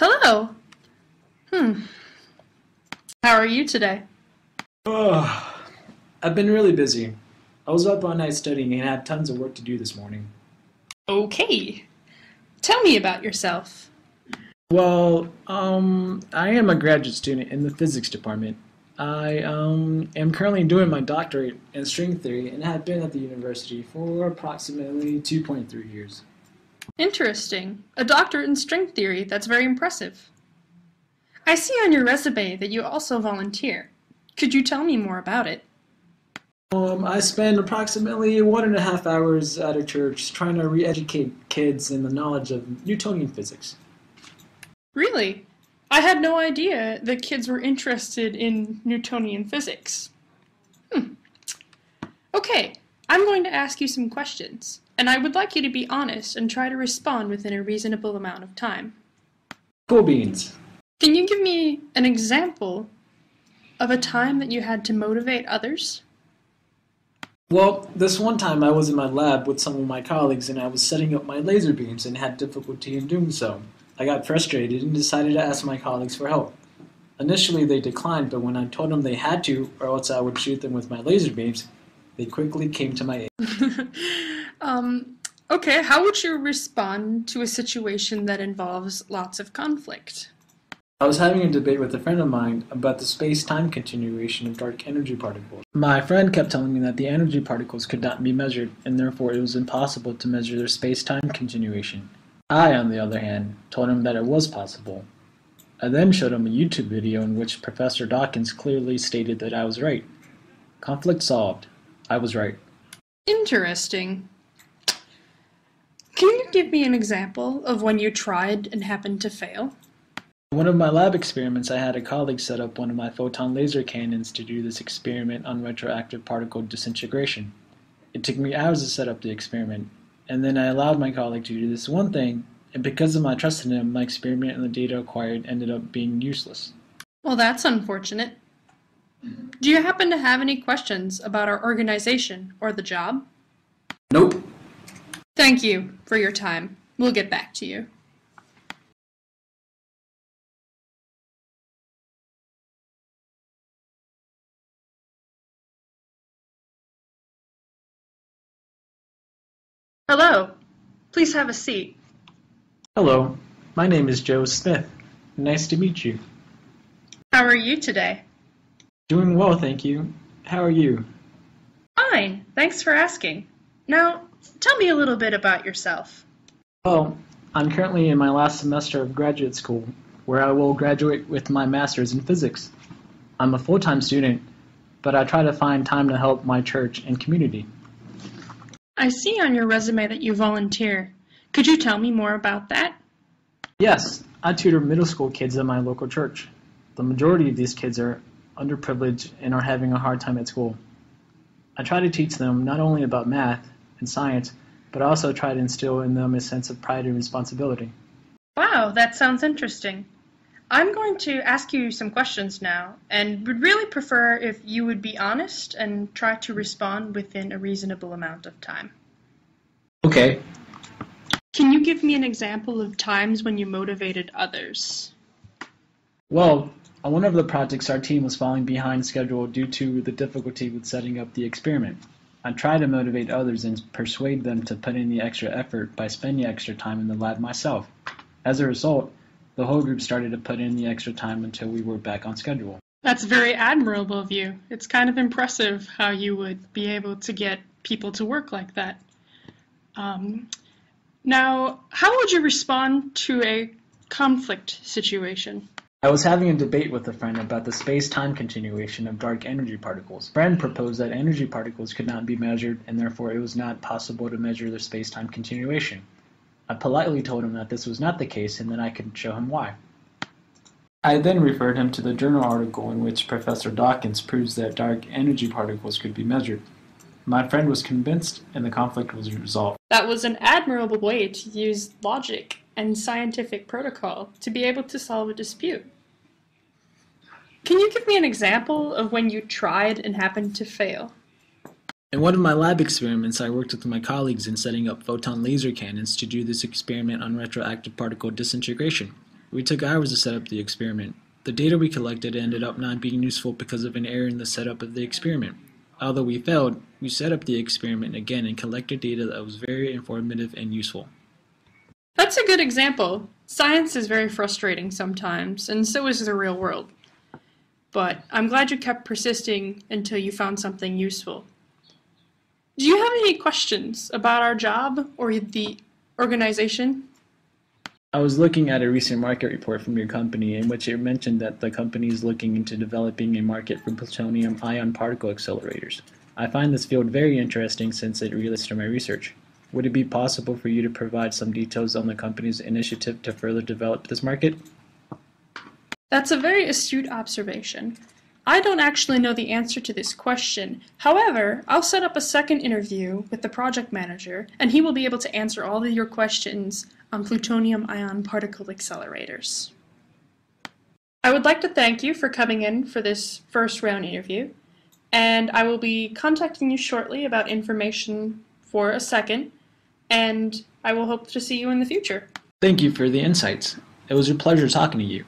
Hello. Hmm. How are you today? Oh, I've been really busy. I was up all night studying and had tons of work to do this morning. Okay. Tell me about yourself. I am a graduate student in the physics department. I am currently doing my doctorate in string theory and have been at the university for approximately 2.3 years. Interesting. A doctorate in string theory. That's very impressive. I see on your resume that you also volunteer. Could you tell me more about it? I spend approximately 1.5 hours at a church trying to re-educate kids in the knowledge of Newtonian physics. Really? I had no idea that kids were interested in Newtonian physics. Hmm. Okay, I'm going to ask you some questions, and I would like you to be honest and try to respond within a reasonable amount of time. Cool beans. Can you give me an example of a time that you had to motivate others? Well, this one time I was in my lab with some of my colleagues and I was setting up my laser beams and had difficulty in doing so. I got frustrated and decided to ask my colleagues for help. Initially they declined, but when I told them they had to or else I would shoot them with my laser beams, they quickly came to my aid. Okay, how would you respond to a situation that involves lots of conflict? I was having a debate with a friend of mine about the space-time continuation of dark energy particles. My friend kept telling me that the energy particles could not be measured, and therefore it was impossible to measure their space-time continuation. I, on the other hand, told him that it was possible. I then showed him a YouTube video in which Professor Dawkins clearly stated that I was right. Conflict solved. I was right. Interesting. Can you give me an example of when you tried and happened to fail? In one of my lab experiments, I had a colleague set up one of my photon laser cannons to do this experiment on retroactive particle disintegration. It took me hours to set up the experiment, and then I allowed my colleague to do this one thing, and because of my trust in him, my experiment and the data acquired ended up being useless. Well, that's unfortunate. Do you happen to have any questions about our organization or the job? Nope. Thank you for your time. We'll get back to you. Hello. Please have a seat. Hello, my name is Joe Smith. Nice to meet you. How are you today? Doing well, thank you. How are you? Fine. Thanks for asking. Now, tell me a little bit about yourself. Well, I'm currently in my last semester of graduate school, where I will graduate with my master's in physics. I'm a full-time student, but I try to find time to help my church and community. I see on your resume that you volunteer. Could you tell me more about that? Yes, I tutor middle school kids at my local church. The majority of these kids are underprivileged and are having a hard time at school. I try to teach them not only about math and science, but also try to instill in them a sense of pride and responsibility. Wow, that sounds interesting. I'm going to ask you some questions now, and would really prefer if you would be honest and try to respond within a reasonable amount of time. Okay. Can you give me an example of times when you motivated others? Well, on one of the projects our team was falling behind schedule due to the difficulty with setting up the experiment. I tried to motivate others and persuade them to put in the extra effort by spending extra time in the lab myself. As a result, the whole group started to put in the extra time until we were back on schedule. That's very admirable of you. It's kind of impressive how you would be able to get people to work like that. Now, how would you respond to a conflict situation? I was having a debate with a friend about the space-time continuation of dark energy particles. A friend proposed that energy particles could not be measured and therefore it was not possible to measure their space-time continuation. I politely told him that this was not the case and that I could show him why. I then referred him to the journal article in which Professor Dawkins proves that dark energy particles could be measured. My friend was convinced and the conflict was resolved. That was an admirable way to use logic and scientific protocol to be able to solve a dispute. Can you give me an example of when you tried and happened to fail? In one of my lab experiments, I worked with my colleagues in setting up photon laser cannons to do this experiment on retroactive particle disintegration. We took hours to set up the experiment. The data we collected ended up not being useful because of an error in the setup of the experiment. Although we failed, we set up the experiment again and collected data that was very informative and useful. That's a good example. Science is very frustrating sometimes, and so is the real world. But I'm glad you kept persisting until you found something useful. Do you have any questions about our job or the organization? I was looking at a recent market report from your company in which it mentioned that the company is looking into developing a market for plutonium ion particle accelerators. I find this field very interesting since it relates to my research. Would it be possible for you to provide some details on the company's initiative to further develop this market? That's a very astute observation. I don't actually know the answer to this question. However, I'll set up a second interview with the project manager, and he will be able to answer all of your questions on plutonium ion particle accelerators. I would like to thank you for coming in for this first round interview, and I will be contacting you shortly about information for a second, and I will hope to see you in the future. Thank you for the insights. It was a pleasure talking to you.